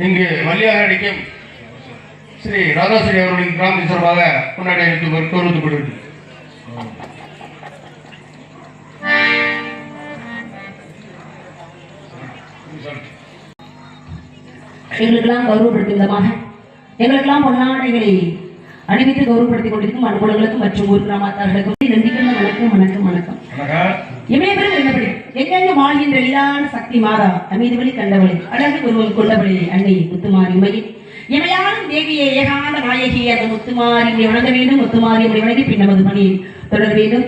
இங்கு வள்ளியாக அடிக்கும் ஸ்ரீ ராதாஸ்ரீ அவர்களின் கிராமத்தின் சார்பாக கொண்டாடி கௌரவிக்கப்படுகிறது. எங்களுக்கெல்லாம் கௌரவப்படுத்தும் விதமாக எங்களுக்கெல்லாம் பொன்னாடைகளை அணிவித்து கௌரவப்படுத்திக் கொண்டிருக்கும் அனுகூலங்களுக்கும் மற்றும் ஊர் கிராமத்தார்களுக்கும் நன்றிகள். வணக்கம் வணக்கம் வணக்கம். இமயபெரும் என்னபடி எங்கெங்கு வாழ்கின்ற எளிதான சக்தி மாதா அமைதிவழி கண்டவளை அழகு உருவம் கொண்டவளை அன்னை முத்துமாரி உமையில் இமையான தேவியை ஏகாந்த நாயகி அந்த முத்துமாரி வணங்க வேண்டும். முத்துமாரி வணங்கி பின் நமது பணியை தொடர வேண்டும்.